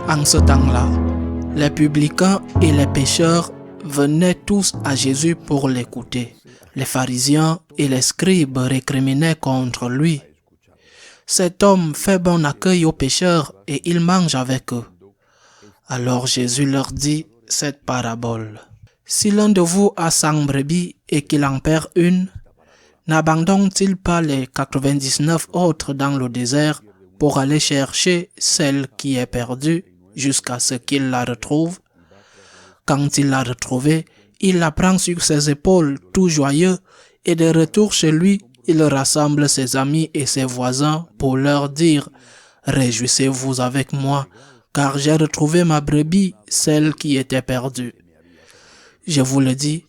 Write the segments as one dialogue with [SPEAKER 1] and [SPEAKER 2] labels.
[SPEAKER 1] En ce temps-là, les publicains et les pécheurs venaient tous à Jésus pour l'écouter. Les pharisiens et les scribes récriminaient contre lui. Cet homme fait bon accueil aux pécheurs et il mange avec eux. Alors Jésus leur dit cette parabole. Si l'un de vous a 100 brebis et qu'il en perd une, n'abandonne-t-il pas les 99 autres dans le désert pour aller chercher celle qui est perdue jusqu'à ce qu'il la retrouve? Quand il l'a retrouvée, il la prend sur ses épaules tout joyeux et de retour chez lui, il rassemble ses amis et ses voisins pour leur dire « Réjouissez-vous avec moi, car j'ai retrouvé ma brebis, celle qui était perdue. » Je vous le dis,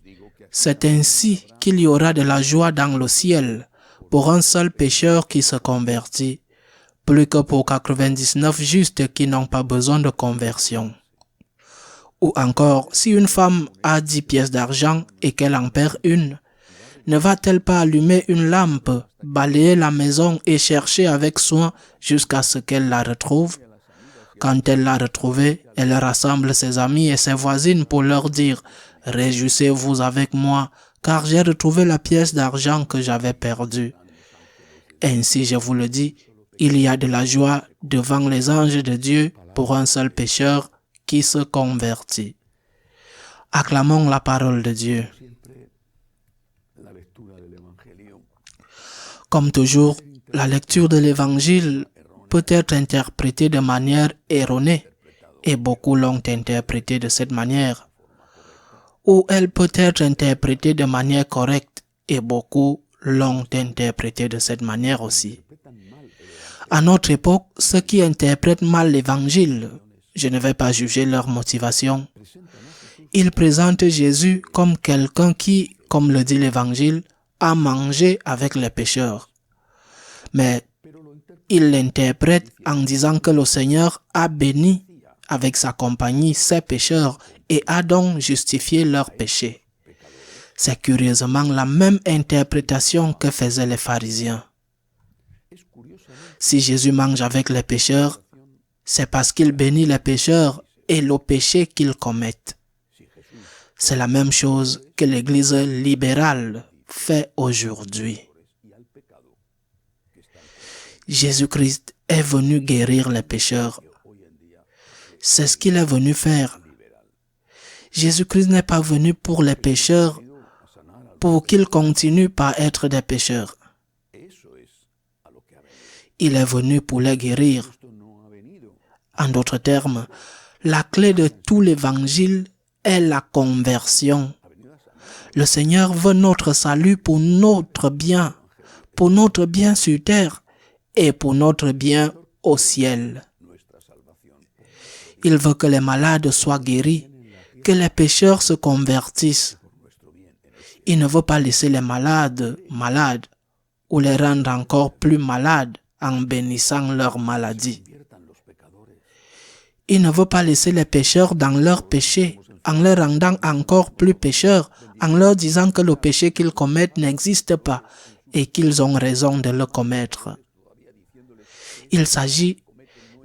[SPEAKER 1] c'est ainsi qu'il y aura de la joie dans le ciel pour un seul pécheur qui se convertit, plus que pour 99 justes qui n'ont pas besoin de conversion. Ou encore, si une femme a 10 pièces d'argent et qu'elle en perd une, ne va-t-elle pas allumer une lampe, balayer la maison et chercher avec soin jusqu'à ce qu'elle la retrouve? Quand elle l'a retrouvée, elle rassemble ses amis et ses voisines pour leur dire « Réjouissez-vous avec moi, car j'ai retrouvé la pièce d'argent que j'avais perdue. » Ainsi, je vous le dis, il y a de la joie devant les anges de Dieu pour un seul pécheur qui se convertit. Acclamons la parole de Dieu. Comme toujours, la lecture de l'Évangile peut être interprétée de manière erronée, et beaucoup l'ont interprétée de cette manière. Ou elle peut être interprétée de manière correcte, et beaucoup l'ont interprétée de cette manière aussi. À notre époque, ceux qui interprètent mal l'Évangile, je ne vais pas juger leur motivation, ils présentent Jésus comme quelqu'un qui, comme le dit l'Évangile, a mangé avec les pécheurs. Mais ils l'interprètent en disant que le Seigneur a béni avec sa compagnie ces pécheurs et a donc justifié leurs péchés. C'est curieusement la même interprétation que faisaient les pharisiens. Si Jésus mange avec les pécheurs, c'est parce qu'il bénit les pécheurs et le péché qu'ils commettent. C'est la même chose que l'Église libérale fait aujourd'hui. Jésus-Christ est venu guérir les pécheurs. C'est ce qu'il est venu faire. Jésus-Christ n'est pas venu pour les pécheurs pour qu'ils continuent par être des pécheurs. Il est venu pour les guérir. En d'autres termes, la clé de tout l'Évangile est la conversion. Le Seigneur veut notre salut pour notre bien sur terre et pour notre bien au ciel. Il veut que les malades soient guéris, que les pécheurs se convertissent. Il ne veut pas laisser les malades ou les rendre encore plus malades en bénissant leur maladie. Il ne veut pas laisser les pécheurs dans leur péché en les rendant encore plus pécheurs, en leur disant que le péché qu'ils commettent n'existe pas et qu'ils ont raison de le commettre. Il s'agit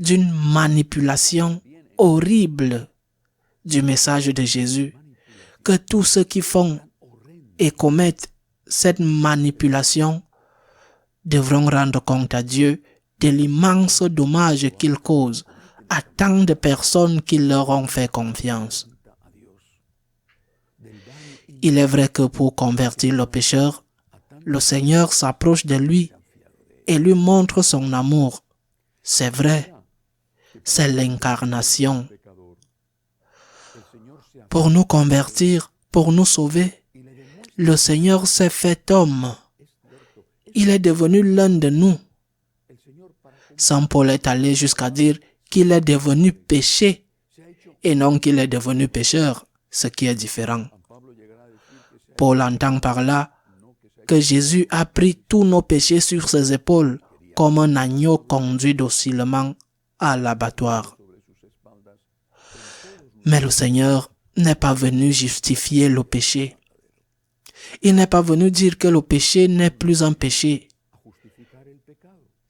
[SPEAKER 1] d'une manipulation horrible du message de Jésus, que tous ceux qui font et commettent cette manipulation devront rendre compte à Dieu de l'immense dommage qu'ils causent à tant de personnes qui leur ont fait confiance. Il est vrai que pour convertir le pécheur, le Seigneur s'approche de lui et lui montre son amour. C'est vrai, c'est l'incarnation. Pour nous convertir, pour nous sauver, le Seigneur s'est fait homme. Il est devenu l'un de nous. Saint Paul est allé jusqu'à dire qu'il est devenu péché et non qu'il est devenu pécheur, ce qui est différent. Paul entend par là que Jésus a pris tous nos péchés sur ses épaules comme un agneau conduit docilement à l'abattoir. Mais le Seigneur n'est pas venu justifier le péché. Il n'est pas venu dire que le péché n'est plus un péché.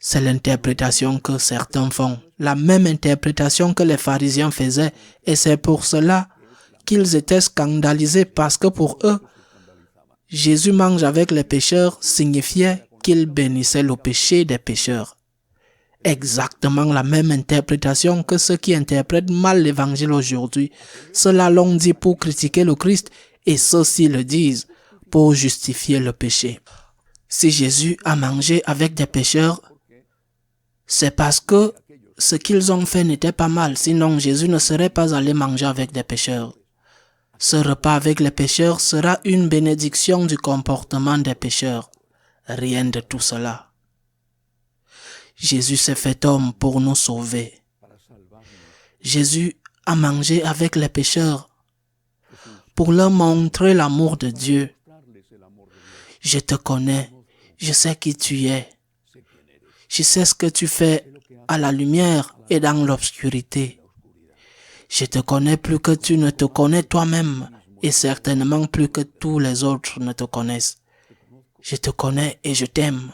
[SPEAKER 1] C'est l'interprétation que certains font, la même interprétation que les pharisiens faisaient, et c'est pour cela qu'ils étaient scandalisés, parce que pour eux, Jésus mange avec les pécheurs signifiait qu'il bénissait le péché des pécheurs. Exactement la même interprétation que ceux qui interprètent mal l'évangile aujourd'hui. Cela l'ont dit pour critiquer le Christ, et ceux-ci le disent pour justifier le péché. Si Jésus a mangé avec des pécheurs, c'est parce que ce qu'ils ont fait n'était pas mal, sinon Jésus ne serait pas allé manger avec des pécheurs. Ce repas avec les pécheurs sera une bénédiction du comportement des pécheurs. Rien de tout cela. Jésus s'est fait homme pour nous sauver. Jésus a mangé avec les pécheurs pour leur montrer l'amour de Dieu. Je te connais, je sais qui tu es. Je sais ce que tu fais à la lumière et dans l'obscurité. Je te connais plus que tu ne te connais toi-même et certainement plus que tous les autres ne te connaissent. Je te connais et je t'aime.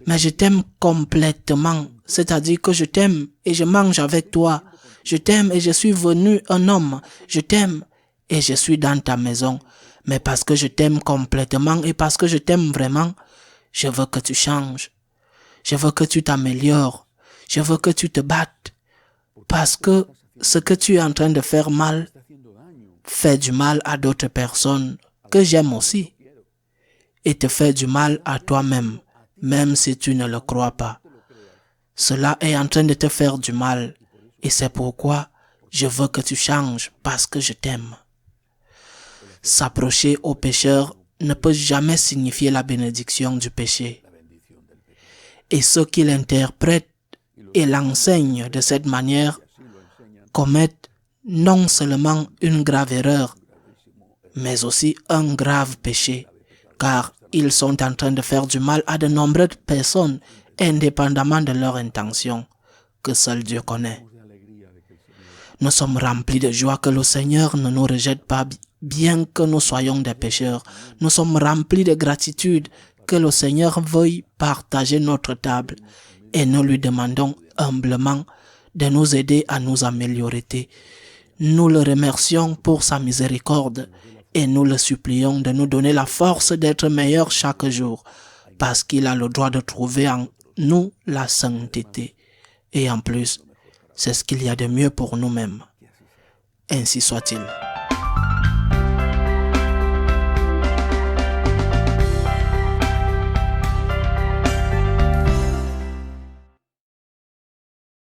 [SPEAKER 1] Mais je t'aime complètement, c'est-à-dire que je t'aime et je mange avec toi. Je t'aime et je suis venu un homme. Je t'aime et je suis dans ta maison. Mais parce que je t'aime complètement et parce que je t'aime vraiment, je veux que tu changes. Je veux que tu t'améliores. Je veux que tu te battes. Parce que ce que tu es en train de faire mal fait du mal à d'autres personnes que j'aime aussi. Et te fait du mal à toi-même, même si tu ne le crois pas. Cela est en train de te faire du mal. Et c'est pourquoi je veux que tu changes, parce que je t'aime. S'approcher au pécheur ne peut jamais signifier la bénédiction du péché. Et ceux qui l'interprètent et l'enseignent de cette manière commettent non seulement une grave erreur, mais aussi un grave péché, car ils sont en train de faire du mal à de nombreuses personnes, indépendamment de leur intention, que seul Dieu connaît. Nous sommes remplis de joie que le Seigneur ne nous rejette pas, bien que nous soyons des pécheurs. Nous sommes remplis de gratitude que le Seigneur veuille partager notre table, et nous lui demandons humblement de nous aider à nous améliorer. Nous le remercions pour sa miséricorde et nous le supplions de nous donner la force d'être meilleurs chaque jour, parce qu'il a le droit de trouver en nous la sainteté. Et en plus, c'est ce qu'il y a de mieux pour nous-mêmes. Ainsi soit-il.